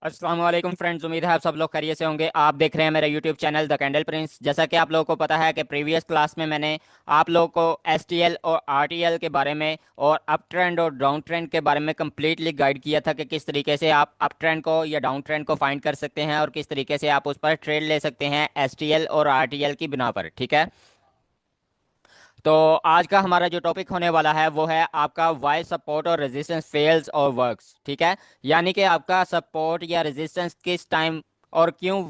अस्सलाम वालेकुम फ्रेंड्स, उम्मीद है आप सब लोग खैरियत से होंगे। आप देख रहे हैं मेरा YouTube channel the candle Prince. जैसा कि आप लोगों को पता है कि प्रीवियस क्लास में मैंने आप लोगों को एसटीएल और आरटीएल के बारे में और अप ट्रेंड और डाउन ट्रेंड के बारे में कम्प्लीटली गाइड किया था कि किस तरीके से आप अप ट्रेंड को या डाउन ट्रेंड को फाइंड कर सकते हैं और किस तरीके से आप उस पर ट्रेड ले सकते हैं एसटीएल और आरटीएल की बिना पर। ठीक है, तो आज का हमारा जो टॉपिक होने वाला है वो है आपका वाई सपोर्ट और रेजिस्टेंस फेल्स और वर्क्स। ठीक है, यानी कि आपका सपोर्ट या रेजिस्टेंस किस टाइम और क्यों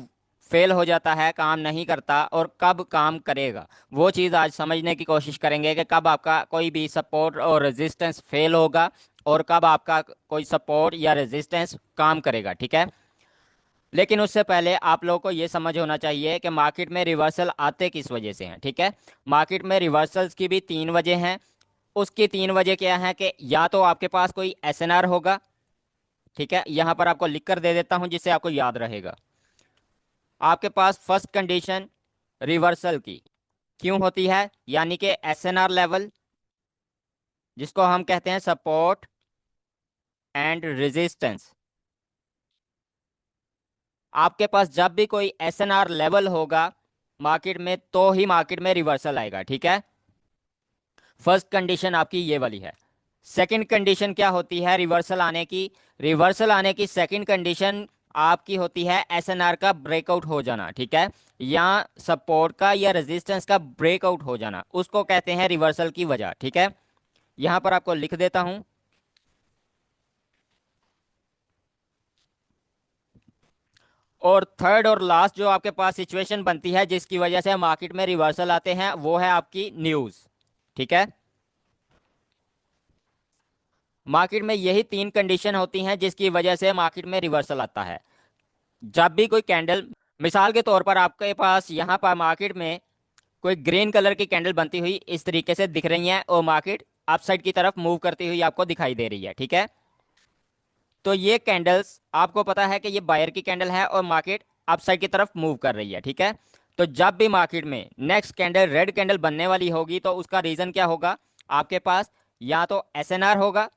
फेल हो जाता है, काम नहीं करता और कब काम करेगा, वो चीज़ आज समझने की कोशिश करेंगे कि कब आपका कोई भी सपोर्ट और रेजिस्टेंस फेल होगा और कब आपका कोई सपोर्ट या रेजिस्टेंस काम करेगा। ठीक है, लेकिन उससे पहले आप लोगों को ये समझ होना चाहिए कि मार्केट में रिवर्सल आते किस वजह से हैं। ठीक है, मार्केट में रिवर्सल्स की भी तीन वजह हैं। उसकी तीन वजह क्या है कि या तो आपके पास कोई एसएनआर होगा। ठीक है, यहां पर आपको लिख कर दे देता हूं जिससे आपको याद रहेगा। आपके पास फर्स्ट कंडीशन रिवर्सल की क्यों होती है, यानी कि एसएनआर लेवल, जिसको हम कहते हैं सपोर्ट एंड रेजिस्टेंस। आपके पास जब भी कोई एसएनआर लेवल होगा मार्केट में तो ही मार्केट में रिवर्सल आएगा। ठीक है, फर्स्ट कंडीशन आपकी ये वाली है। सेकंड कंडीशन क्या होती है रिवर्सल आने की? रिवर्सल आने की सेकंड कंडीशन आपकी होती है एसएनआर का ब्रेकआउट हो जाना। ठीक है, या सपोर्ट का या रेजिस्टेंस का ब्रेकआउट हो जाना, उसको कहते हैं रिवर्सल की वजह। ठीक है, यहां पर आपको लिख देता हूं। और थर्ड और लास्ट जो आपके पास सिचुएशन बनती है जिसकी वजह से मार्केट में रिवर्सल आते हैं वो है आपकी न्यूज। ठीक है, मार्केट में यही तीन कंडीशन होती हैं जिसकी वजह से मार्केट में रिवर्सल आता है। जब भी कोई कैंडल, मिसाल के तौर पर आपके पास यहाँ पर मार्केट में कोई ग्रीन कलर की कैंडल बनती हुई इस तरीके से दिख रही है और मार्केट अपसाइड की तरफ मूव करती हुई आपको दिखाई दे रही है। ठीक है, तो ये कैंडल्स आपको पता है कि ये बायर की कैंडल है और मार्केट अपसाइड की तरफ मूव कर रही है। ठीक है, तो जब भी मार्केट में नेक्स्ट कैंडल रेड कैंडल बनने वाली होगी तो उसका रीजन क्या होगा? आपके पास या तो एसएनआर होगा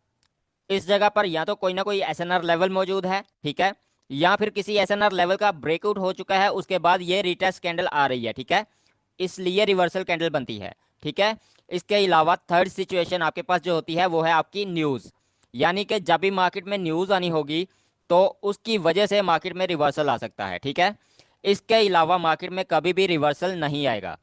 इस जगह पर, या तो कोई ना कोई एसएनआर लेवल मौजूद है। ठीक है, या फिर किसी एसएनआर लेवल का ब्रेकआउट हो चुका है, उसके बाद ये रिटेस्ट कैंडल आ रही है। ठीक है, इसलिए रिवर्सल कैंडल बनती है। ठीक है, इसके अलावा थर्ड सिचुएशन आपके पास जो होती है वो है आपकी न्यूज़, यानी कि जब भी मार्केट में न्यूज़ आनी होगी तो उसकी वजह से मार्केट में रिवर्सल आ सकता है। ठीक है, इसके अलावा मार्केट में कभी भी रिवर्सल नहीं आएगा।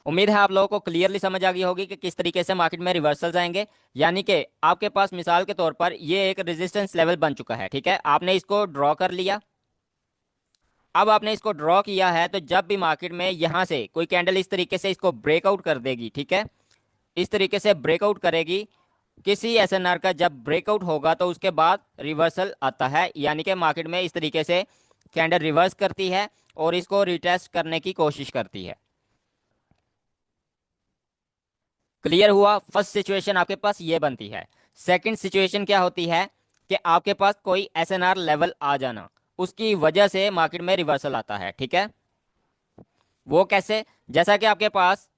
उम्मीद है आप लोगों को क्लियरली समझ आ गई होगी कि किस तरीके से मार्केट में रिवर्सल्स आएंगे। यानी कि आपके पास मिसाल के तौर पर ये एक रेजिस्टेंस लेवल बन चुका है। ठीक है, आपने इसको ड्रॉ कर लिया। अब आपने इसको ड्रॉ किया है तो जब भी मार्केट में यहां से कोई कैंडल इस तरीके से इसको ब्रेकआउट कर देगी, ठीक है, इस तरीके से ब्रेकआउट करेगी, किसी एसएनआर का जब ब्रेकआउट होगा तो उसके बाद रिवर्सल आता है, यानी कि मार्केट में इस तरीके से कैंडल रिवर्स करती है और इसको रिटेस्ट करने की कोशिश करती है। क्लियर हुआ? फर्स्ट सिचुएशन आपके पास ये बनती है। सेकंड सिचुएशन क्या होती है कि आपके पास कोई एसएनआर लेवल आ जाना, उसकी वजह से मार्केट में रिवर्सल आता है। ठीक है, वो कैसे? जैसा कि आपके पास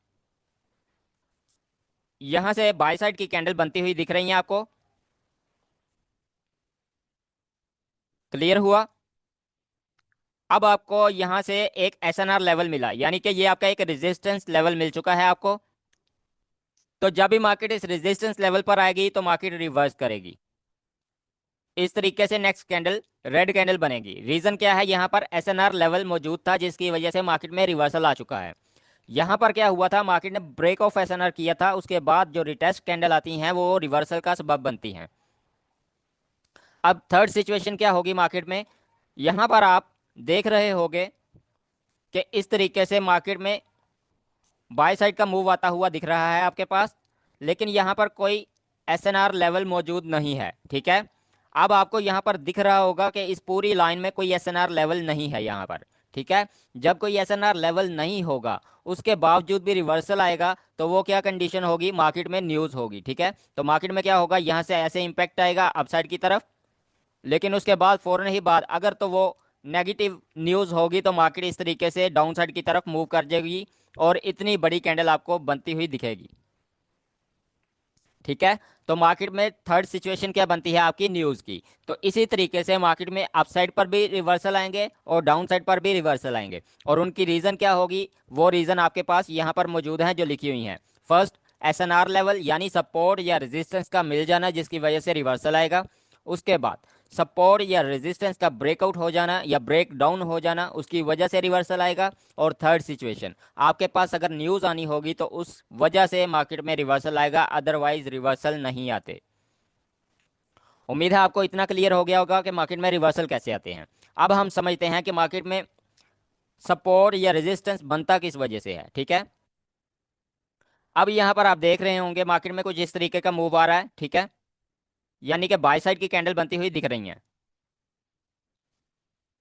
यहां से बाय साइड की कैंडल बनती हुई दिख रही है आपको। क्लियर हुआ? अब आपको यहां से एक एसएनआर लेवल मिला, यानी कि ये आपका एक रेजिस्टेंस लेवल मिल चुका है आपको। तो जब भी मार्केट इस रेजिस्टेंस लेवल पर आएगी तो मार्केट रिवर्स करेगी। इस तरीके से नेक्स्ट कैंडल रेड कैंडल बनेगी। रीजन क्या है? यहाँ पर एसएनआर लेवल मौजूद था जिसकी वजह से मार्केट में रिवर्सल आ चुका है। यहाँ पर क्या हुआ था? मार्केट ने ब्रेक ऑफ एसएनआर किया था, उसके बाद जो रिटेस्ट कैंडल आती हैं वो रिवर्सल का सबब बनती हैं। अब थर्ड सिचुएशन क्या होगी मार्केट में? यहाँ पर आप देख रहे होंगे कि इस तरीके से मार्केट में बाय साइड का मूव आता हुआ दिख रहा है आपके पास, लेकिन यहाँ पर कोई एसएनआर लेवल मौजूद नहीं है। ठीक है, अब आपको यहाँ पर दिख रहा होगा कि इस पूरी लाइन में कोई एसएनआर लेवल नहीं है यहाँ पर। ठीक है, जब कोई एसएनआर लेवल नहीं होगा उसके बावजूद भी रिवर्सल आएगा तो वो क्या कंडीशन होगी? मार्केट में न्यूज़ होगी। ठीक है, तो मार्केट में क्या होगा? यहाँ से ऐसे इंपैक्ट आएगा अपसाइड की तरफ, लेकिन उसके बाद फौरन ही बाद अगर तो वो नेगेटिव न्यूज़ होगी तो मार्केट इस तरीके से डाउन साइड की तरफ मूव कर जाएगी और इतनी बड़ी कैंडल आपको बनती हुई दिखेगी। ठीक है। तो मार्केट में थर्ड सिचुएशन क्या बनती है आपकी, न्यूज़ की। तो इसी तरीके से मार्केट में अपसाइड पर भी रिवर्सल आएंगे और डाउन साइड पर भी रिवर्सल आएंगे, और उनकी रीज़न क्या होगी, वो रीज़न आपके पास यहाँ पर मौजूद हैं जो लिखी हुई हैं। फर्स्ट, एसएनआर लेवल यानी सपोर्ट या रेजिस्टेंस का मिल जाना जिसकी वजह से रिवर्सल आएगा। उसके बाद सपोर्ट या रेजिस्टेंस का ब्रेकआउट हो जाना या ब्रेक डाउन हो जाना, उसकी वजह से रिवर्सल आएगा। और थर्ड सिचुएशन, आपके पास अगर न्यूज़ आनी होगी तो उस वजह से मार्केट में रिवर्सल आएगा, अदरवाइज रिवर्सल नहीं आते। उम्मीद है आपको इतना क्लियर हो गया होगा कि मार्केट में रिवर्सल कैसे आते हैं। अब हम समझते हैं कि मार्केट में सपोर्ट या रेजिस्टेंस बनता किस वजह से है। ठीक है, अब यहाँ पर आप देख रहे होंगे मार्केट में कुछ इस तरीके का मूव आ रहा है। ठीक है, यानी कि बाय साइड की कैंडल बनती हुई दिख रही है।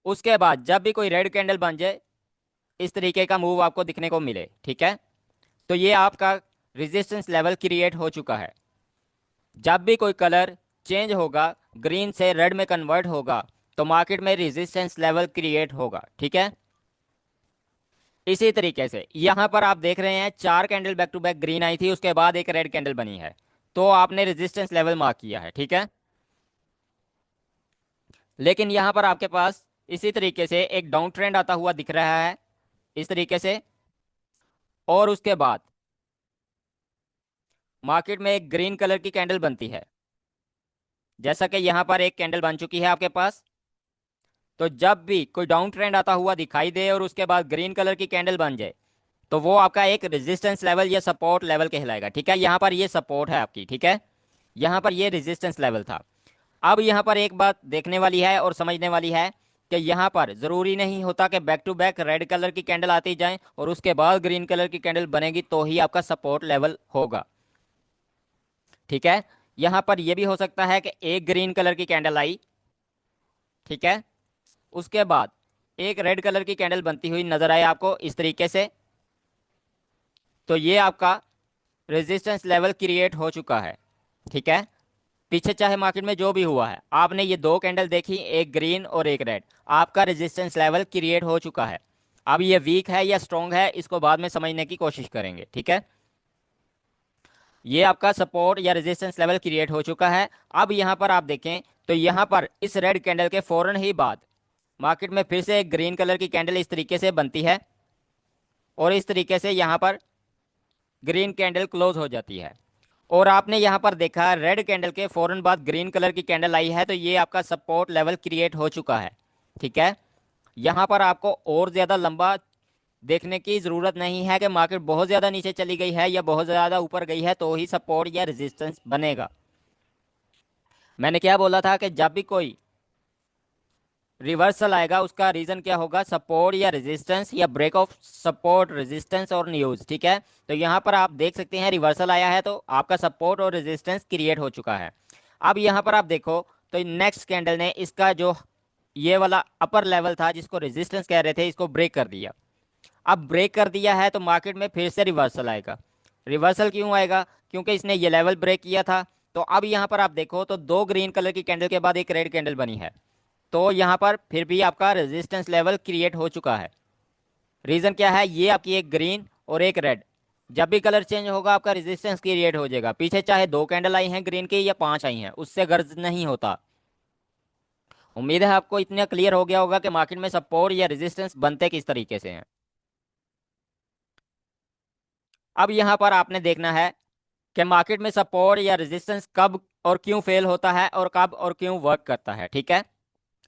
उसके बाद जब भी कोई रेड कैंडल बन जाए, इस तरीके का मूव आपको दिखने को मिले, ठीक है, तो ये आपका रेजिस्टेंस लेवल क्रिएट हो चुका है। जब भी कोई कलर चेंज होगा, ग्रीन से रेड में कन्वर्ट होगा, तो मार्केट में रेजिस्टेंस लेवल क्रिएट होगा। ठीक है, इसी तरीके से यहाँ पर आप देख रहे हैं 4 candle back to back green आई थी, उसके बाद एक रेड कैंडल बनी है, तो आपने रेजिस्टेंस लेवल मार्क किया है। ठीक है, लेकिन यहाँ पर आपके पास इसी तरीके से एक डाउन ट्रेंड आता हुआ दिख रहा है इस तरीके से, और उसके बाद मार्केट में एक ग्रीन कलर की कैंडल बनती है, जैसा कि यहाँ पर एक कैंडल बन चुकी है आपके पास। तो जब भी कोई डाउन ट्रेंड आता हुआ दिखाई दे और उसके बाद ग्रीन कलर की कैंडल बन जाए, तो वो आपका एक रेजिस्टेंस लेवल या सपोर्ट लेवल कहलाएगा। ठीक है, यहाँ पर ये सपोर्ट है आपकी। ठीक है, यहाँ पर ये रेजिस्टेंस लेवल था। अब यहाँ पर एक बात देखने वाली है और समझने वाली है कि यहाँ पर ज़रूरी नहीं होता कि back to back red colour की कैंडल आती जाए और उसके बाद ग्रीन कलर की कैंडल बनेगी तो ही आपका सपोर्ट लेवल होगा। ठीक है, यहाँ पर यह भी हो सकता है कि एक ग्रीन कलर की कैंडल आई, ठीक है, उसके बाद एक रेड कलर की कैंडल बनती हुई नजर आए आपको इस तरीके से, तो ये आपका रेजिस्टेंस लेवल क्रिएट हो चुका है। ठीक है, पीछे चाहे मार्केट में जो भी हुआ है, आपने ये 2 कैंडल देखी, एक ग्रीन और एक रेड, आपका रेजिस्टेंस लेवल क्रिएट हो चुका है। अब ये वीक है या स्ट्रॉन्ग है, इसको बाद में समझने की कोशिश करेंगे। ठीक है, ये आपका सपोर्ट या रेजिस्टेंस लेवल क्रिएट हो चुका है। अब यहाँ पर आप देखें तो यहाँ पर इस रेड कैंडल के फौरन ही बाद मार्केट में फिर से एक ग्रीन कलर की कैंडल इस तरीके से बनती है, और इस तरीके से यहाँ पर ग्रीन कैंडल क्लोज हो जाती है। और आपने यहाँ पर देखा रेड कैंडल के फौरन बाद ग्रीन कलर की कैंडल आई है, तो ये आपका सपोर्ट लेवल क्रिएट हो चुका है। ठीक है, यहाँ पर आपको और ज़्यादा लंबा देखने की ज़रूरत नहीं है कि मार्केट बहुत ज़्यादा नीचे चली गई है या बहुत ज़्यादा ऊपर गई है तो ही सपोर्ट या रेजिस्टेंस बनेगा। मैंने क्या बोला था कि जब भी कोई रिवर्सल आएगा उसका रीज़न क्या होगा, सपोर्ट या रेजिस्टेंस या ब्रेक ऑफ सपोर्ट रेजिस्टेंस और न्यूज़। ठीक है, तो यहाँ पर आप देख सकते हैं रिवर्सल आया है तो आपका सपोर्ट और रेजिस्टेंस क्रिएट हो चुका है। अब यहाँ पर आप देखो तो नेक्स्ट कैंडल ने इसका जो ये वाला अपर लेवल था जिसको रेजिस्टेंस कह रहे थे, इसको ब्रेक कर दिया। अब ब्रेक कर दिया है तो मार्केट में फिर से रिवर्सल आएगा। रिवर्सल क्यों आएगा, क्योंकि इसने ये लेवल ब्रेक किया था। तो अब यहाँ पर आप देखो तो 2 ग्रीन कलर की कैंडल के बाद एक रेड कैंडल बनी है, तो यहाँ पर फिर भी आपका रेजिस्टेंस लेवल क्रिएट हो चुका है। रीज़न क्या है, ये आपकी एक ग्रीन और एक रेड, जब भी कलर चेंज होगा आपका रेजिस्टेंस क्रिएट हो जाएगा। पीछे चाहे 2 कैंडल आई हैं ग्रीन की या 5 आई हैं, उससे गर्ज नहीं होता। उम्मीद है आपको इतना क्लियर हो गया होगा कि मार्केट में सपोर्ट या रेजिस्टेंस बनते किस तरीके से हैं। अब यहाँ पर आपने देखना है कि मार्केट में सपोर्ट या रेजिस्टेंस कब और क्यों फेल होता है और कब और क्यों वर्क करता है। ठीक है,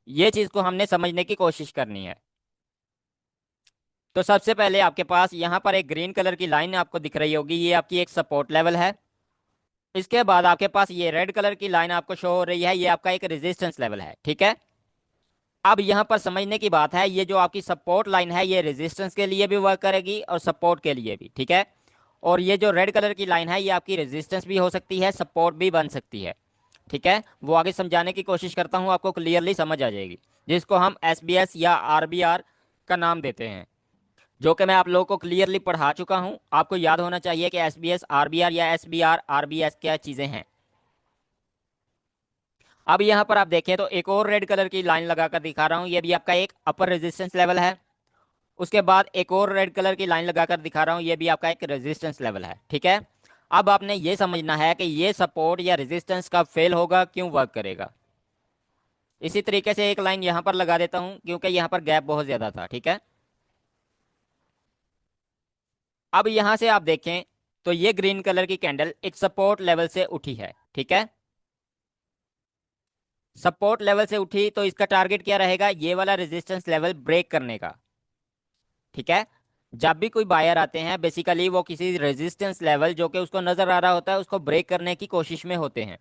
ये चीज़ को हमने समझने की कोशिश करनी है। तो सबसे पहले आपके पास यहाँ पर एक ग्रीन कलर की लाइन आपको दिख रही होगी, ये आपकी एक सपोर्ट लेवल है। इसके बाद आपके पास ये रेड कलर की लाइन आपको शो हो रही है, ये आपका एक रेजिस्टेंस लेवल है। ठीक है, अब यहाँ पर समझने की बात है, ये जो आपकी सपोर्ट लाइन है ये रेजिस्टेंस के लिए भी वर्क करेगी और सपोर्ट के लिए भी। ठीक है, और ये जो रेड कलर की लाइन है ये आपकी रेजिस्टेंस भी हो सकती है, सपोर्ट भी बन सकती है। ठीक है, वो आगे समझाने की कोशिश करता हूँ, आपको क्लियरली समझ आ जाएगी, जिसको हम एसबीएस या आरबीआर का नाम देते हैं, जो कि मैं आप लोगों को क्लियरली पढ़ा चुका हूँ। आपको याद होना चाहिए कि एसबीएस आरबीआर या एसबीआर आरबीएस क्या चीज़ें हैं। अब यहाँ पर आप देखें तो एक और रेड कलर की लाइन लगाकर दिखा रहा हूँ, ये भी आपका एक अपर रेजिस्टेंस लेवल है। उसके बाद एक और रेड कलर की लाइन लगाकर दिखा रहा हूँ, ये भी आपका एक रेजिस्टेंस लेवल है। ठीक है, अब आपने ये समझना है कि ये सपोर्ट या रेजिस्टेंस कब फेल होगा, क्यों वर्क करेगा। इसी तरीके से एक लाइन यहाँ पर लगा देता हूँ क्योंकि यहाँ पर गैप बहुत ज़्यादा था, ठीक है। अब यहाँ से आप देखें तो ये ग्रीन कलर की कैंडल एक सपोर्ट लेवल से उठी है, ठीक है। सपोर्ट लेवल से उठी तो इसका टारगेट क्या रहेगा, ये वाला रेजिस्टेंस लेवल ब्रेक करने का, ठीक है। जब भी कोई बायर आते हैं बेसिकली वो किसी रेजिस्टेंस लेवल जो कि उसको नजर आ रहा होता है उसको ब्रेक करने की कोशिश में होते हैं।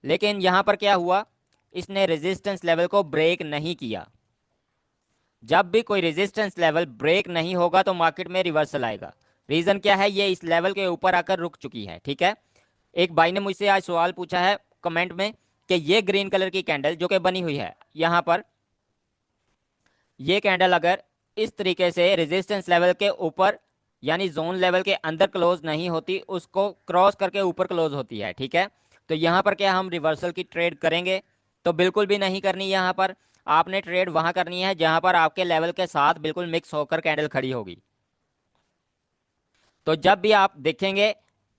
लेकिन यहाँ पर क्या हुआ, इसने रेजिस्टेंस लेवल को ब्रेक नहीं किया। जब भी कोई रेजिस्टेंस लेवल ब्रेक नहीं होगा तो मार्केट में रिवर्सल आएगा। रीजन क्या है, ये इस लेवल के ऊपर आकर रुक चुकी है, ठीक है। एक भाई ने मुझसे आज सवाल पूछा है कमेंट में कि ये ग्रीन कलर की कैंडल जो कि बनी हुई है यहाँ पर, ये कैंडल अगर इस तरीके से रेजिस्टेंस लेवल के ऊपर यानी जोन लेवल के अंदर क्लोज नहीं होती, उसको क्रॉस करके ऊपर क्लोज होती है, ठीक है। तो यहाँ पर क्या हम रिवर्सल की ट्रेड करेंगे, तो बिल्कुल भी नहीं करनी। यहाँ पर आपने ट्रेड वहां करनी है जहां पर आपके लेवल के साथ बिल्कुल मिक्स होकर कैंडल खड़ी होगी। तो जब भी आप देखेंगे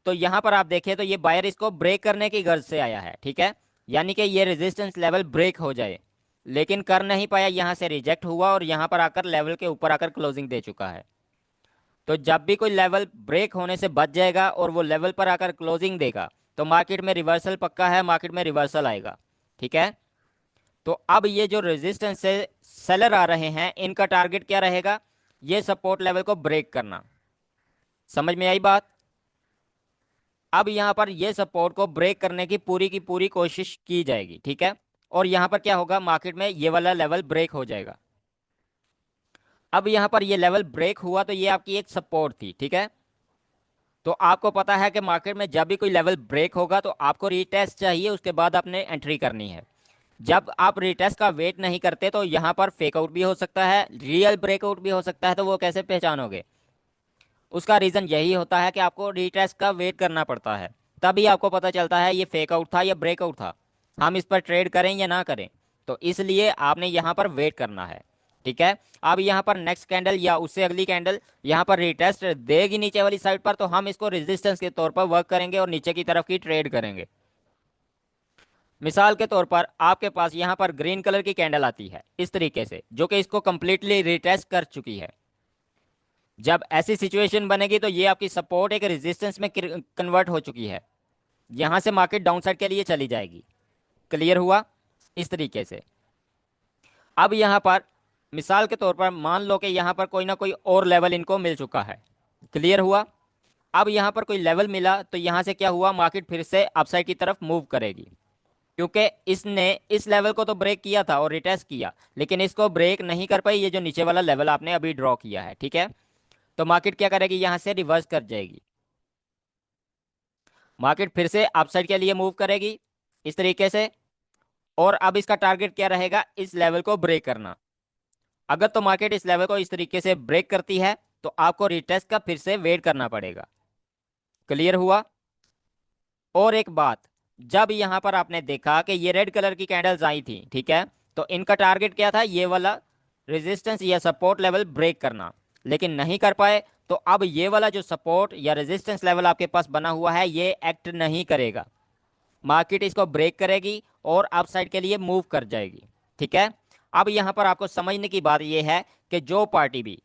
तो यहाँ पर आप देखें तो ये बायर इसको ब्रेक करने की गर्ज से आया है, ठीक है। यानी कि ये रेजिस्टेंस लेवल ब्रेक हो जाए, लेकिन कर नहीं पाया, यहाँ से रिजेक्ट हुआ और यहाँ पर आकर लेवल के ऊपर आकर क्लोजिंग दे चुका है। तो जब भी कोई लेवल ब्रेक होने से बच जाएगा और वो लेवल पर आकर क्लोजिंग देगा तो मार्केट में रिवर्सल पक्का है, मार्केट में रिवर्सल आएगा, ठीक है। तो अब ये जो रेजिस्टेंस से सेलर आ रहे हैं इनका टारगेट क्या रहेगा, ये सपोर्ट लेवल को ब्रेक करना। समझ में आई बात। अब यहाँ पर ये सपोर्ट को ब्रेक करने की पूरी कोशिश की जाएगी, ठीक है। और यहाँ पर क्या होगा, मार्केट में ये वाला लेवल ब्रेक हो जाएगा। अब यहाँ पर ये लेवल ब्रेक हुआ तो ये आपकी एक सपोर्ट थी, ठीक है। तो आपको पता है कि मार्केट में जब भी कोई लेवल ब्रेक होगा तो आपको रीटेस्ट चाहिए, उसके बाद आपने एंट्री करनी है। जब आप रीटेस्ट का वेट नहीं करते तो यहाँ पर फेकआउट भी हो सकता है, रियल ब्रेकआउट भी हो सकता है, तो वो कैसे पहचानोगे। उसका रीज़न यही होता है कि आपको रीटेस्ट का वेट करना पड़ता है, तभी आपको पता चलता है ये फेकआउट था या ब्रेकआउट था, हम इस पर ट्रेड करें या ना करें। तो इसलिए आपने यहाँ पर वेट करना है, ठीक है। अब यहाँ पर नेक्स्ट कैंडल या उससे अगली कैंडल यहाँ पर रिटेस्ट देगी नीचे वाली साइड पर, तो हम इसको रेजिस्टेंस के तौर पर वर्क करेंगे और नीचे की तरफ की ट्रेड करेंगे। मिसाल के तौर पर आपके पास यहाँ पर ग्रीन कलर की कैंडल आती है इस तरीके से, जो कि इसको कंप्लीटली रिटेस्ट कर चुकी है। जब ऐसी सिचुएशन बनेगी तो ये आपकी सपोर्ट एक रेजिस्टेंस में कन्वर्ट हो चुकी है, यहाँ से मार्केट डाउन साइड के लिए चली जाएगी। क्लियर हुआ इस तरीके से। अब यहाँ पर मिसाल के तौर पर मान लो कि यहाँ पर कोई ना कोई और लेवल इनको मिल चुका है। क्लियर हुआ। अब यहाँ पर कोई लेवल मिला तो यहाँ से क्या हुआ, मार्केट फिर से अपसाइड की तरफ मूव करेगी, क्योंकि इसने इस लेवल को तो ब्रेक किया था और रिटेस्ट किया, लेकिन इसको ब्रेक नहीं कर पाई, ये जो नीचे वाला लेवल आपने अभी ड्रॉ किया है, ठीक है। तो मार्केट क्या करेगी, यहाँ से रिवर्स कर जाएगी, मार्केट फिर से अपसाइड के लिए मूव करेगी इस तरीके से। और अब इसका टारगेट क्या रहेगा, इस लेवल को ब्रेक करना। अगर तो मार्केट इस लेवल को इस तरीके से ब्रेक करती है तो आपको रिटेस्ट का फिर से वेट करना पड़ेगा। क्लियर हुआ। और एक बात, जब यहाँ पर आपने देखा कि ये रेड कलर की कैंडल्स आई थी, ठीक है, तो इनका टारगेट क्या था, ये वाला रेजिस्टेंस या सपोर्ट लेवल ब्रेक करना, लेकिन नहीं कर पाए। तो अब ये वाला जो सपोर्ट या रेजिस्टेंस लेवल आपके पास बना हुआ है ये एक्ट नहीं करेगा, मार्केट इसको ब्रेक करेगी और अप साइड के लिए मूव कर जाएगी, ठीक है। अब यहाँ पर आपको समझने की बात यह है कि जो पार्टी भी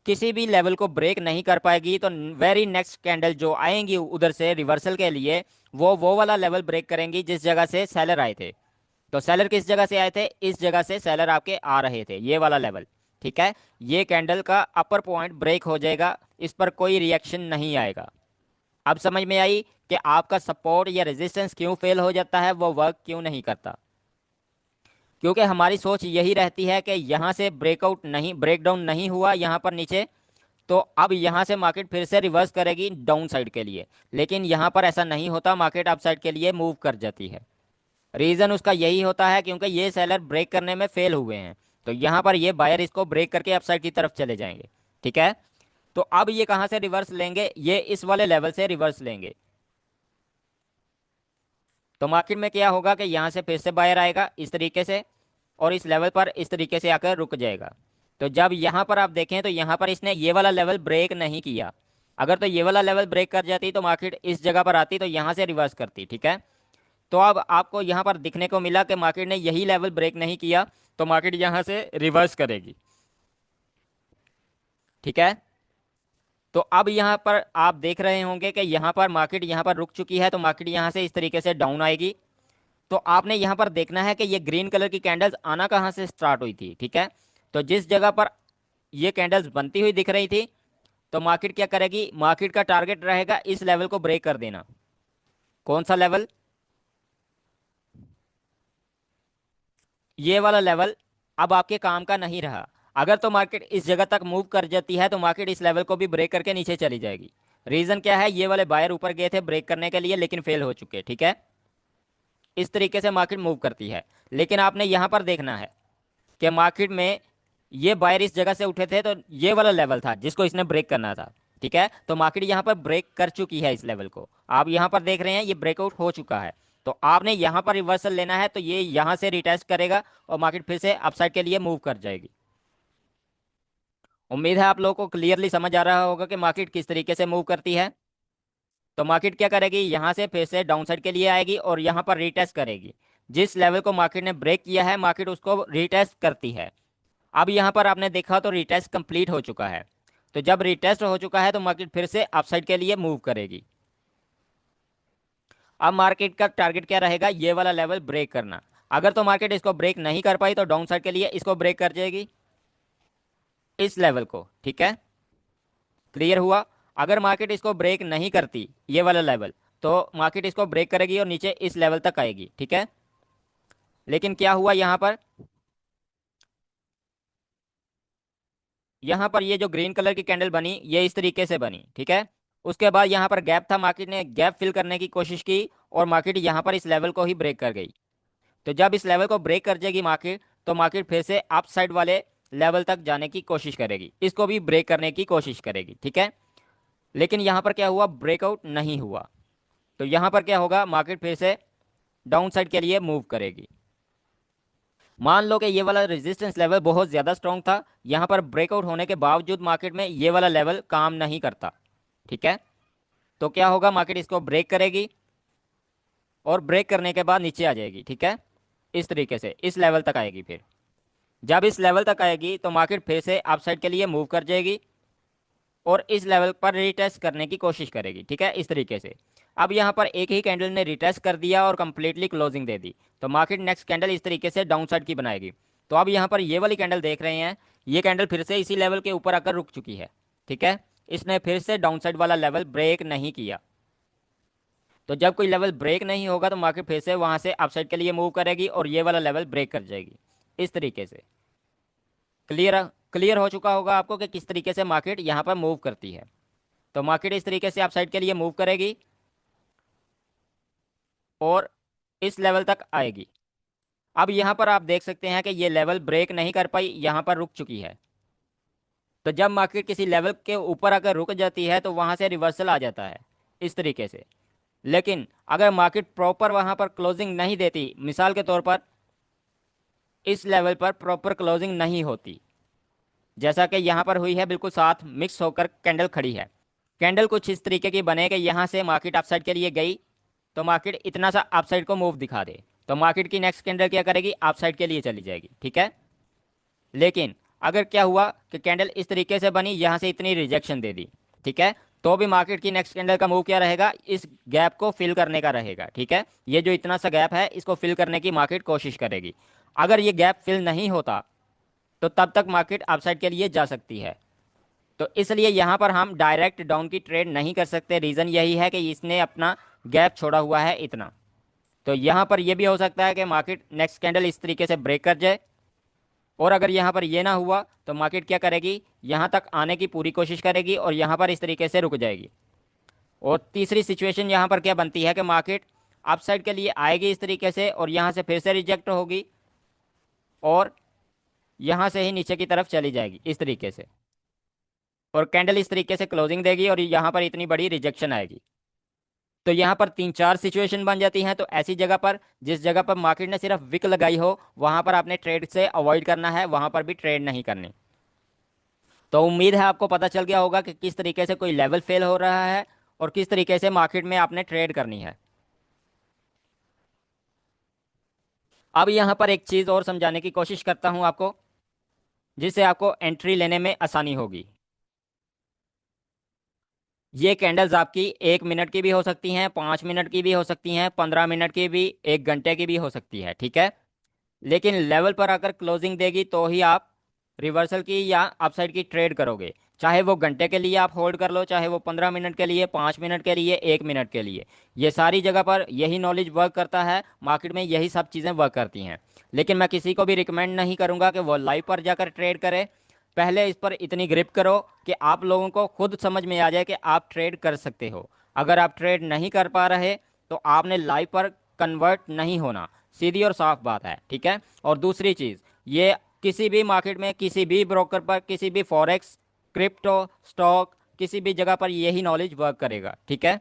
किसी भी लेवल को ब्रेक नहीं कर पाएगी तो वेरी नेक्स्ट कैंडल जो आएंगी उधर से रिवर्सल के लिए वो वाला लेवल ब्रेक करेंगी जिस जगह से सेलर आए थे। तो सेलर किस जगह से आए थे, इस जगह से सेलर आपके आ रहे थे, ये वाला लेवल, ठीक है। ये कैंडल का अपर पॉइंट ब्रेक हो जाएगा, इस पर कोई रिएक्शन नहीं आएगा। अब समझ में आई कि आपका सपोर्ट या रेजिस्टेंस क्यों फेल हो जाता है, वो वर्क क्यों नहीं करता। क्योंकि हमारी सोच यही रहती है कि यहाँ से ब्रेकआउट नहीं, ब्रेकडाउन नहीं हुआ यहाँ पर नीचे, तो अब यहाँ से मार्केट फिर से रिवर्स करेगी डाउन साइड के लिए, लेकिन यहाँ पर ऐसा नहीं होता, मार्केट अप साइड के लिए मूव कर जाती है। रीज़न उसका यही होता है क्योंकि ये सेलर ब्रेक करने में फेल हुए हैं, तो यहाँ पर ये बायर इसको ब्रेक करके अप साइड की तरफ चले जाएंगे, ठीक है। तो अब ये कहाँ से रिवर्स लेंगे, ये इस वाले लेवल से रिवर्स लेंगे। तो मार्केट में क्या होगा कि यहाँ से फिर से बायर आएगा इस तरीके से और इस लेवल पर इस तरीके से आकर रुक जाएगा। तो जब यहाँ पर आप देखें तो यहाँ पर इसने ये वाला लेवल ब्रेक नहीं किया, अगर तो ये वाला लेवल ब्रेक कर जाती तो मार्केट इस जगह पर आती, तो यहाँ से रिवर्स करती। ठीक है, तो अब आपको यहाँ पर दिखने को मिला कि मार्केट ने यही लेवल ब्रेक नहीं किया, तो मार्केट यहाँ से रिवर्स करेगी। ठीक है, तो अब यहाँ पर आप देख रहे होंगे कि यहाँ पर मार्केट यहाँ पर रुक चुकी है, तो मार्केट यहाँ से इस तरीके से डाउन आएगी। तो आपने यहाँ पर देखना है कि ये ग्रीन कलर की कैंडल्स आना कहाँ से स्टार्ट हुई थी। ठीक है, तो जिस जगह पर ये कैंडल्स बनती हुई दिख रही थी, तो मार्केट क्या करेगी, मार्केट का टारगेट रहेगा इस लेवल को ब्रेक कर देना। कौन सा लेवल, ये वाला लेवल अब आपके काम का नहीं रहा। अगर तो मार्केट इस जगह तक मूव कर जाती है तो मार्केट इस लेवल को भी ब्रेक करके नीचे चली जाएगी। रीजन क्या है, ये वाले बायर ऊपर गए थे ब्रेक करने के लिए लेकिन फेल हो चुके। ठीक है, इस तरीके से मार्केट मूव करती है। लेकिन आपने यहां पर देखना है कि मार्केट में ये बायर इस जगह से उठे थे, तो ये वाला लेवल था जिसको इसने ब्रेक करना था। ठीक है, तो मार्केट यहाँ पर ब्रेक कर चुकी है इस लेवल को, आप यहाँ पर देख रहे हैं ये ब्रेकआउट हो चुका है। तो आपने यहाँ पर रिवर्सल लेना है, तो ये यहाँ से रिटेस्ट करेगा और मार्केट फिर से अपसाइड के लिए मूव कर जाएगी। उम्मीद है आप लोगों को क्लियरली समझ आ रहा होगा कि मार्केट किस तरीके से मूव करती है। तो मार्केट क्या करेगी, यहाँ से फिर से डाउन साइड के लिए आएगी और यहाँ पर रिटेस्ट करेगी। जिस लेवल को मार्केट ने ब्रेक किया है मार्केट उसको रिटेस्ट करती है। अब यहाँ पर आपने देखा तो रिटेस्ट कंप्लीट हो चुका है। तो जब रिटेस्ट हो चुका है तो मार्केट फिर से अपसाइड के लिए मूव करेगी। अब मार्केट का टारगेट क्या रहेगा, ये वाला लेवल ब्रेक करना। अगर तो मार्केट इसको ब्रेक नहीं कर पाई तो डाउन साइड के लिए इसको ब्रेक कर जाएगी, इस लेवल को। ठीक है, क्लियर हुआ। अगर मार्केट इसको ब्रेक नहीं करती ये वाला लेवल, तो मार्केट इसको ब्रेक करेगी और नीचे इस लेवल तक आएगी। ठीक है, लेकिन क्या हुआ यहाँ पर ये जो ग्रीन कलर की कैंडल बनी ये इस तरीके से बनी। ठीक है, उसके बाद यहाँ पर गैप था, मार्केट ने गैप फिल करने की कोशिश की और मार्केट यहाँ पर इस लेवल को ही ब्रेक कर गई। तो जब इस लेवल को ब्रेक कर जाएगी मार्केट, तो मार्केट फिर से अप साइड वाले लेवल तक जाने की कोशिश करेगी, इसको भी ब्रेक करने की कोशिश करेगी। ठीक है, लेकिन यहाँ पर क्या हुआ, ब्रेकआउट नहीं हुआ। तो यहाँ पर क्या होगा, मार्केट फिर से डाउन साइड के लिए मूव करेगी। मान लो कि ये वाला रेजिस्टेंस लेवल बहुत ज़्यादा स्ट्रॉन्ग था, यहाँ पर ब्रेकआउट होने के बावजूद मार्केट में ये वाला लेवल काम नहीं करता। ठीक है, तो क्या होगा, मार्केट इसको ब्रेक करेगी और ब्रेक करने के बाद नीचे आ जाएगी। ठीक है, इस तरीके से इस लेवल तक आएगी। फिर जब इस लेवल तक आएगी तो मार्केट फिर से अपसाइड के लिए मूव कर जाएगी और इस लेवल पर रिटेस्ट करने की कोशिश करेगी। ठीक है, इस तरीके से। अब यहाँ पर एक ही कैंडल ने रिटेस्ट कर दिया और कंप्लीटली क्लोजिंग दे दी, तो मार्केट नेक्स्ट कैंडल इस तरीके से डाउन साइड की बनाएगी। तो अब यहाँ पर ये वाली कैंडल देख रहे हैं, ये कैंडल फिर से इसी लेवल के ऊपर आकर रुक चुकी है। ठीक है, इसने फिर से डाउन साइड वाला लेवल ब्रेक नहीं किया। तो जब कोई लेवल ब्रेक नहीं होगा तो मार्केट फिर से वहां से अपसाइड के लिए मूव करेगी और ये वाला लेवल ब्रेक कर जाएगी, इस तरीके से। क्लियर क्लियर हो चुका होगा आपको कि किस तरीके से मार्केट यहाँ पर मूव करती है। तो मार्केट इस तरीके से अपसाइड के लिए मूव करेगी और इस लेवल तक आएगी। अब यहाँ पर आप देख सकते हैं कि ये लेवल ब्रेक नहीं कर पाई, यहाँ पर रुक चुकी है। तो जब मार्केट किसी लेवल के ऊपर अगर रुक जाती है तो वहाँ से रिवर्सल आ जाता है, इस तरीके से। लेकिन अगर मार्केट प्रॉपर वहाँ पर क्लोजिंग नहीं देती, मिसाल के तौर पर इस लेवल पर प्रॉपर क्लोजिंग नहीं होती, जैसा कि यहाँ पर हुई है, बिल्कुल साथ मिक्स होकर कैंडल खड़ी है। कैंडल कुछ इस तरीके की बने कि यहाँ से मार्केट अपसाइड के लिए गई, तो मार्केट इतना सा अपसाइड को मूव दिखा दे, तो मार्केट की नेक्स्ट कैंडल क्या करेगी, अपसाइड के लिए चली जाएगी। ठीक है, लेकिन अगर क्या हुआ कि कैंडल इस तरीके से बनी, यहाँ से इतनी रिजेक्शन दे दी, ठीक है, तो भी मार्केट की नेक्स्ट कैंडल का मूव क्या रहेगा, इस गैप को फिल करने का रहेगा। ठीक है, ये जो इतना सा गैप है इसको फिल करने की मार्केट कोशिश करेगी। अगर ये गैप फिल नहीं होता तो तब तक मार्केट अपसाइड के लिए जा सकती है। तो इसलिए यहाँ पर हम डायरेक्ट डाउन की ट्रेड नहीं कर सकते। रीज़न यही है कि इसने अपना गैप छोड़ा हुआ है इतना। तो यहाँ पर यह भी हो सकता है कि मार्केट नेक्स्ट कैंडल इस तरीके से ब्रेक कर जाए, और अगर यहाँ पर ये ना हुआ तो मार्केट क्या करेगी, यहाँ तक आने की पूरी कोशिश करेगी और यहाँ पर इस तरीके से रुक जाएगी। और तीसरी सिचुएशन यहाँ पर क्या बनती है कि मार्केट अपसाइड के लिए आएगी इस तरीके से और यहाँ से फिर से रिजेक्ट होगी और यहाँ से ही नीचे की तरफ चली जाएगी इस तरीके से, और कैंडल इस तरीके से क्लोजिंग देगी और यहाँ पर इतनी बड़ी रिजेक्शन आएगी। तो यहाँ पर तीन चार सिचुएशन बन जाती हैं। तो ऐसी जगह पर, जिस जगह पर मार्केट ने सिर्फ विक लगाई हो, वहाँ पर आपने ट्रेड से अवॉइड करना है, वहाँ पर भी ट्रेड नहीं करनी। तो उम्मीद है आपको पता चल गया होगा कि किस तरीके से कोई लेवल फेल हो रहा है और किस तरीके से मार्केट में आपने ट्रेड करनी है। अब यहाँ पर एक चीज़ और समझाने की कोशिश करता हूँ आपको, जिससे आपको एंट्री लेने में आसानी होगी। ये कैंडल्स आपकी 1 मिनट की भी हो सकती हैं, 5 मिनट की भी हो सकती हैं, 15 मिनट की भी, 1 घंटे की भी हो सकती है, ठीक है। लेकिन लेवल पर आकर क्लोजिंग देगी तो ही आप रिवर्सल की या अपसाइड की ट्रेड करोगे। चाहे वो घंटे के लिए आप होल्ड कर लो, चाहे वो 15 मिनट के लिए, 5 मिनट के लिए, 1 मिनट के लिए, ये सारी जगह पर यही नॉलेज वर्क करता है, मार्केट में यही सब चीज़ें वर्क करती हैं। लेकिन मैं किसी को भी रिकमेंड नहीं करूंगा कि वो लाइव पर जाकर ट्रेड करे। पहले इस पर इतनी ग्रिप करो कि आप लोगों को खुद समझ में आ जाए कि आप ट्रेड कर सकते हो। अगर आप ट्रेड नहीं कर पा रहे तो आपने लाइव पर कन्वर्ट नहीं होना, सीधी और साफ बात है, ठीक है। और दूसरी चीज़, ये किसी भी मार्केट में, किसी भी ब्रोकर पर, किसी भी फॉरेक्स, क्रिप्टो, स्टॉक, किसी भी जगह पर यही नॉलेज वर्क करेगा, ठीक है।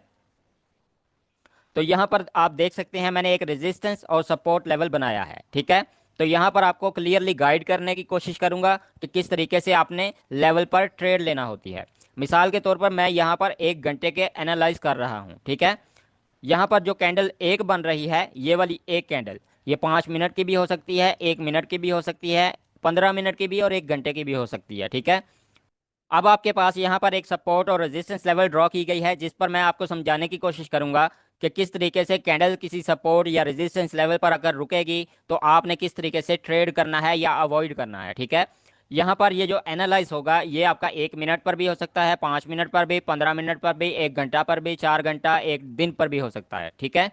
तो यहाँ पर आप देख सकते हैं मैंने एक रेजिस्टेंस और सपोर्ट लेवल बनाया है, ठीक है। तो यहाँ पर आपको क्लियरली गाइड करने की कोशिश करूंगा कि किस तरीके से आपने लेवल पर ट्रेड लेना होती है। मिसाल के तौर पर मैं यहाँ पर 1 घंटे के एनालाइज कर रहा हूँ, ठीक है। यहाँ पर जो कैंडल एक बन रही है, ये वाली एक कैंडल, ये 5 मिनट की भी हो सकती है, 1 मिनट की भी हो सकती है, 15 मिनट की भी और 1 घंटे की भी हो सकती है, ठीक है। अब आपके पास यहाँ पर एक सपोर्ट और रेजिस्टेंस लेवल ड्रॉ की गई है, जिस पर मैं आपको समझाने की कोशिश करूंगा कि किस तरीके से कैंडल किसी सपोर्ट या रेजिस्टेंस लेवल पर अगर रुकेगी तो आपने किस तरीके से ट्रेड करना है या अवॉइड करना है, ठीक है। यहाँ पर ये जो एनालाइज होगा ये आपका 1 मिनट पर भी हो सकता है, 5 मिनट पर भी, 15 मिनट पर भी, 1 घंटा पर भी, 4 घंटा, 1 दिन पर भी हो सकता है, ठीक है।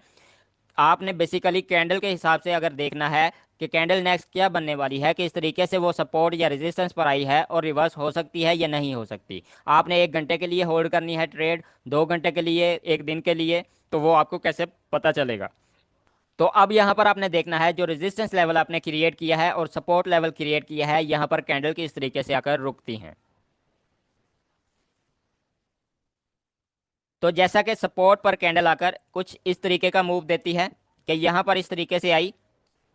आपने बेसिकली कैंडल के हिसाब से अगर देखना है कि कैंडल नेक्स्ट क्या बनने वाली है, कि इस तरीके से वो सपोर्ट या रेजिस्टेंस पर आई है और रिवर्स हो सकती है या नहीं हो सकती। आपने 1 घंटे के लिए होल्ड करनी है ट्रेड, 2 घंटे के लिए, 1 दिन के लिए, तो वो आपको कैसे पता चलेगा। तो अब यहाँ पर आपने देखना है जो रेजिस्टेंस लेवल आपने क्रिएट किया है और सपोर्ट लेवल क्रिएट किया है, यहाँ पर कैंडल किस तरीके से आकर रुकती हैं। तो जैसा कि सपोर्ट पर कैंडल आकर कुछ इस तरीके का मूव देती है कि यहाँ पर इस तरीके से आई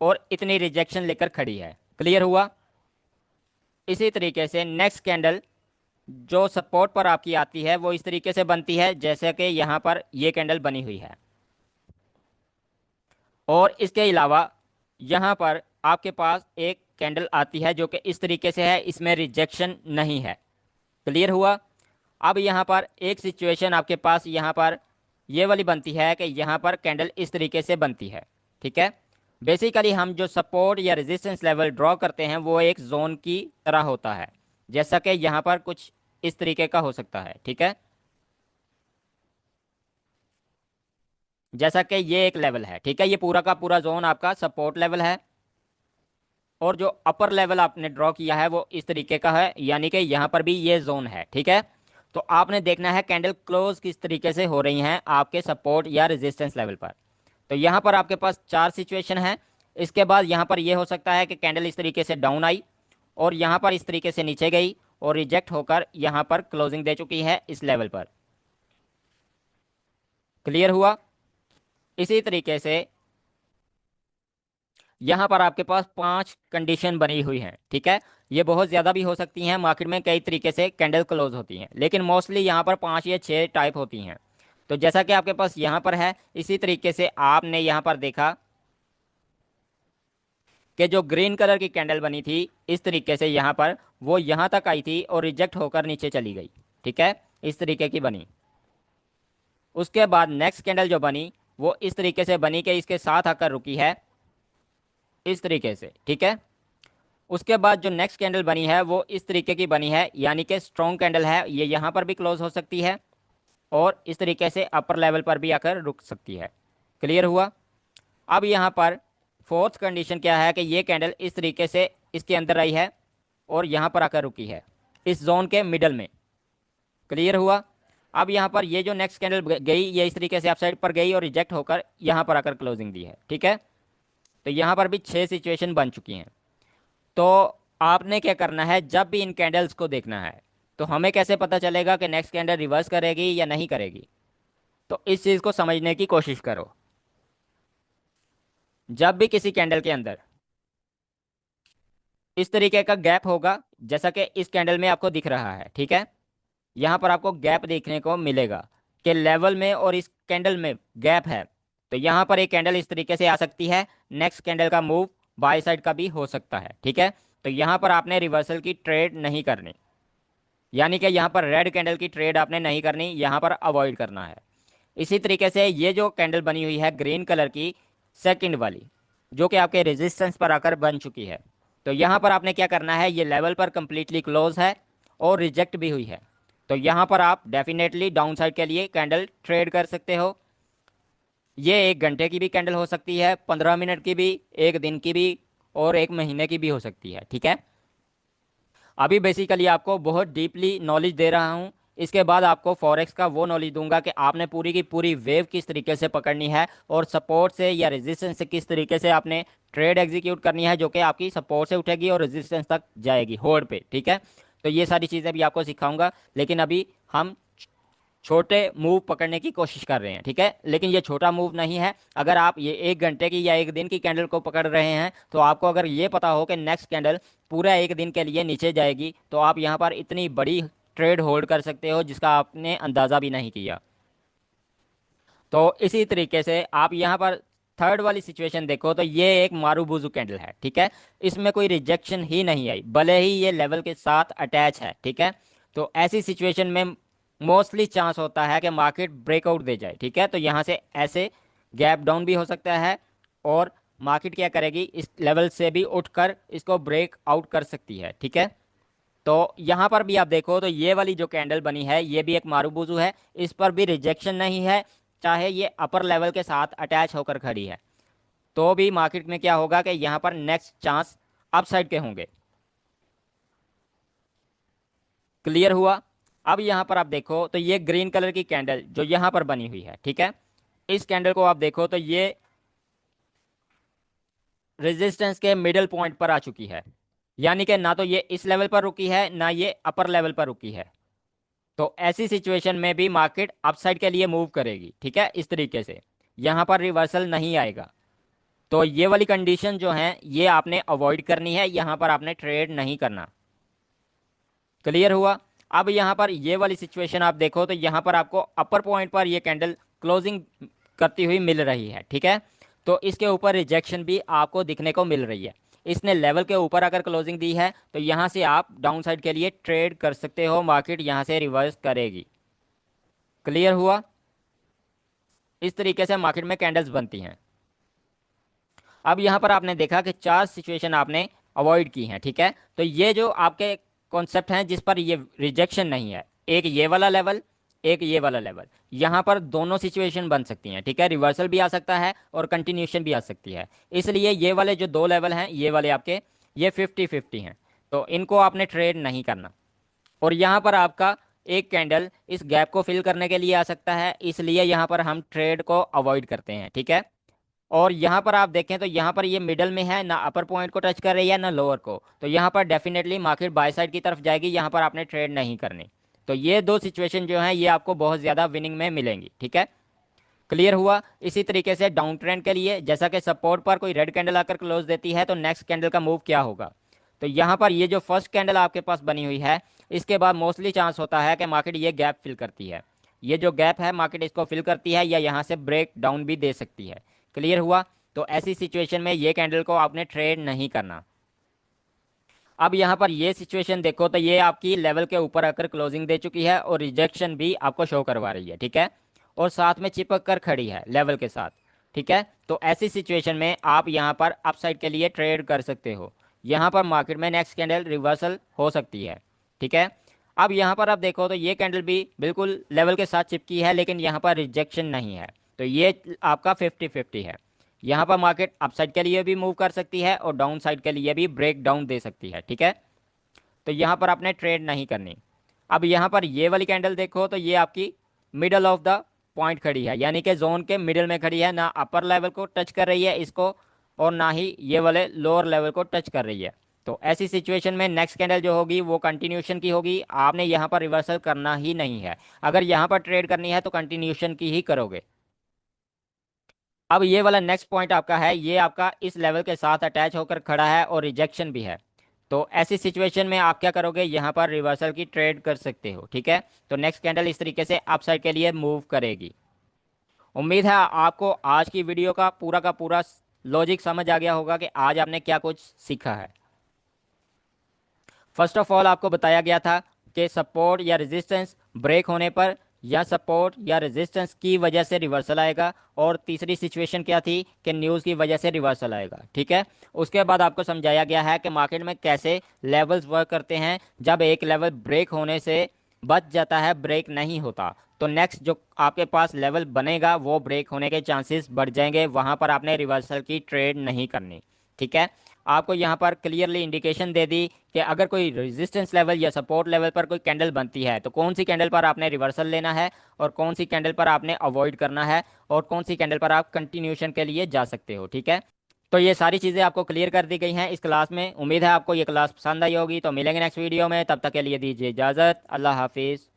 और इतनी रिजेक्शन लेकर खड़ी है, क्लियर हुआ। इसी तरीके से नेक्स्ट कैंडल जो सपोर्ट पर आपकी आती है वो इस तरीके से बनती है जैसे कि यहाँ पर ये कैंडल बनी हुई है। और इसके अलावा यहाँ पर आपके पास एक कैंडल आती है जो कि इस तरीके से है, इसमें रिजेक्शन नहीं है, क्लियर हुआ। अब यहाँ पर एक सिचुएशन आपके पास यहाँ पर ये वाली बनती है कि यहाँ पर कैंडल इस तरीके से बनती है, ठीक है। बेसिकली हम जो सपोर्ट या रेजिस्टेंस लेवल ड्रॉ करते हैं वो एक जोन की तरह होता है, जैसा कि यहाँ पर कुछ इस तरीके का हो सकता है, ठीक है। जैसा कि ये एक लेवल है, ठीक है, ये पूरा का पूरा जोन आपका सपोर्ट लेवल है। और जो अपर लेवल आपने ड्रॉ किया है वो इस तरीके का है, यानी कि यहाँ पर भी ये जोन है, ठीक है। तो आपने देखना है कैंडल क्लोज किस तरीके से हो रही हैं आपके सपोर्ट या रेजिस्टेंस लेवल पर। तो यहाँ पर आपके पास 4 सिचुएशन है। इसके बाद यहाँ पर यह हो सकता है कि कैंडल इस तरीके से डाउन आई और यहाँ पर इस तरीके से नीचे गई और रिजेक्ट होकर यहाँ पर क्लोजिंग दे चुकी है इस लेवल पर, क्लियर हुआ। इसी तरीके से यहाँ पर आपके पास 5 कंडीशन बनी हुई हैं, ठीक है। ये बहुत ज़्यादा भी हो सकती हैं, मार्केट में कई तरीके से कैंडल क्लोज होती हैं, लेकिन मोस्टली यहाँ पर 5 या 6 टाइप होती हैं। तो जैसा कि आपके पास यहाँ पर है, इसी तरीके से आपने यहाँ पर देखा कि जो ग्रीन कलर की कैंडल बनी थी इस तरीके से यहाँ पर, वो यहाँ तक आई थी और रिजेक्ट होकर नीचे चली गई, ठीक है, इस तरीके की बनी। उसके बाद नेक्स्ट कैंडल जो बनी वो इस तरीके से बनी कि इसके साथ आकर रुकी है इस तरीके से, ठीक है। उसके बाद जो नेक्स्ट कैंडल बनी है वो इस तरीके की बनी है, यानी कि स्ट्रॉन्ग कैंडल है, ये यहाँ पर भी क्लोज हो सकती है और इस तरीके से अपर लेवल पर भी आकर रुक सकती है, क्लियर हुआ। अब यहाँ पर फोर्थ कंडीशन क्या है कि ये कैंडल इस तरीके से इसके अंदर आई है और यहाँ पर आकर रुकी है इस जोन के मिडल में, क्लियर हुआ। अब यहाँ पर ये जो नेक्स्ट कैंडल गई ये इस तरीके से अपसाइड पर गई और रिजेक्ट होकर यहाँ पर आकर क्लोजिंग दी है, ठीक है। तो यहाँ पर भी 6 सिचुएशन बन चुकी हैं। तो आपने क्या करना है, जब भी इन कैंडल्स को देखना है तो हमें कैसे पता चलेगा कि नेक्स्ट कैंडल रिवर्स करेगी या नहीं करेगी। तो इस चीज़ को समझने की कोशिश करो। जब भी किसी कैंडल के अंदर इस तरीके का गैप होगा जैसा कि इस कैंडल में आपको दिख रहा है। ठीक है, यहाँ पर आपको गैप देखने को मिलेगा कि लेवल में और इस कैंडल में गैप है। तो यहाँ पर एक कैंडल इस तरीके से आ सकती है। नेक्स्ट कैंडल का मूव बाय साइड का भी हो सकता है। ठीक है, तो यहाँ पर आपने रिवर्सल की ट्रेड नहीं करनी, यानी कि यहाँ पर रेड कैंडल की ट्रेड आपने नहीं करनी, यहाँ पर अवॉइड करना है। इसी तरीके से ये जो कैंडल बनी हुई है ग्रीन कलर की सेकंड वाली, जो कि आपके रेजिस्टेंस पर आकर बन चुकी है, तो यहाँ पर आपने क्या करना है, ये लेवल पर कंप्लीटली क्लोज है और रिजेक्ट भी हुई है। तो यहाँ पर आप डेफिनेटली डाउन साइड के लिए कैंडल ट्रेड कर सकते हो। ये 1 घंटे की भी कैंडल हो सकती है, 15 मिनट की भी, 1 दिन की भी, और 1 महीने की भी हो सकती है। ठीक है, अभी बेसिकली आपको बहुत डीपली नॉलेज दे रहा हूँ। इसके बाद आपको फॉरेक्स का वो नॉलेज दूंगा कि आपने पूरी की पूरी वेव किस तरीके से पकड़नी है और सपोर्ट से या रेजिस्टेंस से किस तरीके से आपने ट्रेड एग्जीक्यूट करनी है, जो कि आपकी सपोर्ट से उठेगी और रेजिस्टेंस तक जाएगी होल्ड पे। ठीक है, तो ये सारी चीज़ें भी आपको सिखाऊंगा, लेकिन अभी हम छोटे मूव पकड़ने की कोशिश कर रहे हैं। ठीक है, लेकिन ये छोटा मूव नहीं है। अगर आप ये 1 घंटे की या 1 दिन की कैंडल को पकड़ रहे हैं, तो आपको अगर ये पता हो कि नेक्स्ट कैंडल पूरा 1 दिन के लिए नीचे जाएगी, तो आप यहाँ पर इतनी बड़ी ट्रेड होल्ड कर सकते हो जिसका आपने अंदाज़ा भी नहीं किया। तो इसी तरीके से आप यहाँ पर थर्ड वाली सिचुएशन देखो, तो ये एक मारूबुजू कैंडल है। ठीक है, इसमें कोई रिजेक्शन ही नहीं आई, भले ही ये लेवल के साथ अटैच है। ठीक है, तो ऐसी सिचुएशन में मोस्टली चांस होता है कि मार्केट ब्रेकआउट दे जाए। ठीक है, तो यहाँ से ऐसे गैप डाउन भी हो सकता है और मार्केट क्या करेगी, इस लेवल से भी उठकर इसको ब्रेक आउट कर सकती है। ठीक है, तो यहाँ पर भी आप देखो तो ये वाली जो कैंडल बनी है ये भी एक मारूबुजू है, इस पर भी रिजेक्शन नहीं है, चाहे ये अपर लेवल के साथ अटैच होकर खड़ी है, तो भी मार्केट में क्या होगा कि यहाँ पर नेक्स्ट चांस अपसाइड के होंगे। क्लियर हुआ? अब यहाँ पर आप देखो तो ये ग्रीन कलर की कैंडल जो यहाँ पर बनी हुई है, ठीक है, इस कैंडल को आप देखो तो ये रेजिस्टेंस के मिडिल पॉइंट पर आ चुकी है, यानी कि ना तो ये इस लेवल पर रुकी है ना ये अपर लेवल पर रुकी है। तो ऐसी सिचुएशन में भी मार्केट अपसाइड के लिए मूव करेगी। ठीक है, इस तरीके से यहाँ पर रिवर्सल नहीं आएगा। तो ये वाली कंडीशन जो है ये आपने अवॉइड करनी है, यहाँ पर आपने ट्रेड नहीं करना। क्लियर हुआ? अब यहाँ पर ये वाली सिचुएशन आप देखो तो यहाँ पर आपको अपर पॉइंट पर ये कैंडल क्लोजिंग करती हुई मिल रही है। ठीक है, तो इसके ऊपर रिजेक्शन भी आपको दिखने को मिल रही है। इसने लेवल के ऊपर अगर क्लोजिंग दी है तो यहाँ से आप डाउन साइड के लिए ट्रेड कर सकते हो, मार्केट यहाँ से रिवर्स करेगी। क्लियर हुआ? इस तरीके से मार्केट में कैंडल्स बनती हैं। अब यहाँ पर आपने देखा कि 4 सिचुएशन आपने अवॉइड की हैं। ठीक है, तो ये जो आपके कॉन्सेप्ट हैं जिस पर ये रिजेक्शन नहीं है, एक ये वाला लेवल, एक ये वाला लेवल, यहाँ पर दोनों सिचुएशन बन सकती हैं। ठीक है, रिवर्सल भी आ सकता है और कंटिन्यूशन भी आ सकती है। इसलिए ये वाले जो 2 लेवल हैं ये वाले आपके ये 50-50 हैं, तो इनको आपने ट्रेड नहीं करना। और यहाँ पर आपका एक कैंडल इस गैप को फिल करने के लिए आ सकता है, इसलिए यहाँ पर हम ट्रेड को अवॉइड करते हैं। ठीक है, और यहाँ पर आप देखें तो यहाँ पर ये मिडल में है, ना अपर पॉइंट को टच कर रही है ना लोअर को, तो यहाँ पर डेफिनेटली मार्केट बाय साइड की तरफ जाएगी, यहाँ पर आपने ट्रेड नहीं करनी। तो ये 2 सिचुएशन जो हैं ये आपको बहुत ज़्यादा विनिंग में मिलेंगी। ठीक है, क्लियर हुआ? इसी तरीके से डाउन ट्रेंड के लिए जैसा कि सपोर्ट पर कोई रेड कैंडल आकर क्लोज देती है तो नेक्स्ट कैंडल का मूव क्या होगा, तो यहाँ पर ये जो फर्स्ट कैंडल आपके पास बनी हुई है इसके बाद मोस्टली चांस होता है कि मार्केट ये गैप फिल करती है, ये जो गैप है मार्केट इसको फिल करती है या यहाँ से ब्रेक डाउन भी दे सकती है। क्लियर हुआ? तो ऐसी सिचुएशन में ये कैंडल को आपने ट्रेड नहीं करना। अब यहाँ पर ये सिचुएशन देखो तो ये आपकी लेवल के ऊपर आकर क्लोजिंग दे चुकी है और रिजेक्शन भी आपको शो करवा रही है। ठीक है, और साथ में चिपक कर खड़ी है लेवल के साथ। ठीक है, तो ऐसी सिचुएशन में आप यहाँ पर अपसाइड के लिए ट्रेड कर सकते हो, यहाँ पर मार्केट में नेक्स्ट कैंडल रिवर्सल हो सकती है। ठीक है, अब यहाँ पर आप देखो तो ये कैंडल भी बिल्कुल लेवल के साथ चिपकी है लेकिन यहाँ पर रिजेक्शन नहीं है, तो ये आपका 50-50 है। यहाँ पर मार्केट अपसाइड के लिए भी मूव कर सकती है और डाउन साइड के लिए भी ब्रेक डाउन दे सकती है। ठीक है, तो यहाँ पर आपने ट्रेड नहीं करनी। अब यहाँ पर ये वाली कैंडल देखो तो ये आपकी मिडल ऑफ द पॉइंट खड़ी है, यानी कि जोन के मिडल में खड़ी है, ना अपर लेवल को टच कर रही है इसको और ना ही ये वाले लोअर लेवल को टच कर रही है। तो ऐसी सिचुएशन में नेक्स्ट कैंडल जो होगी वो कंटिन्यूशन की होगी, आपने यहाँ पर रिवर्सल करना ही नहीं है। अगर यहाँ पर ट्रेड करनी है तो कंटिन्यूशन की ही करोगे। अब ये वाला नेक्स्ट पॉइंट आपका है, ये आपका इस लेवल के साथ अटैच होकर खड़ा है और रिजेक्शन भी है। तो ऐसी सिचुएशन में आप क्या करोगे, यहाँ पर रिवर्सल की ट्रेड कर सकते हो। ठीक है, तो नेक्स्ट कैंडल इस तरीके से अप साइड के लिए मूव करेगी। उम्मीद है आपको आज की वीडियो का पूरा लॉजिक समझ आ गया होगा कि आज आपने क्या कुछ सीखा है। फर्स्ट ऑफ ऑल आपको बताया गया था कि सपोर्ट या रेजिस्टेंस ब्रेक होने पर या सपोर्ट या रेजिस्टेंस की वजह से रिवर्सल आएगा, और तीसरी सिचुएशन क्या थी कि न्यूज़ की वजह से रिवर्सल आएगा। ठीक है, उसके बाद आपको समझाया गया है कि मार्केट में कैसे लेवल्स वर्क करते हैं। जब एक लेवल ब्रेक होने से बच जाता है, ब्रेक नहीं होता, तो नेक्स्ट जो आपके पास लेवल बनेगा वो ब्रेक होने के चांसेस बढ़ जाएंगे, वहां पर आपने रिवर्सल की ट्रेड नहीं करनी। ठीक है, आपको यहाँ पर क्लियरली इंडिकेशन दे दी कि अगर कोई रेजिस्टेंस लेवल या सपोर्ट लेवल पर कोई कैंडल बनती है तो कौन सी कैंडल पर आपने रिवर्सल लेना है और कौन सी कैंडल पर आपने अवॉइड करना है और कौन सी कैंडल पर आप कंटिन्यूशन के लिए जा सकते हो। ठीक है, तो ये सारी चीज़ें आपको क्लियर कर दी गई हैं इस क्लास में। उम्मीद है आपको ये क्लास पसंद आई होगी। तो मिलेंगे नेक्स्ट वीडियो में, तब तक के लिए दीजिए इजाज़त। अल्लाह हाफिज़।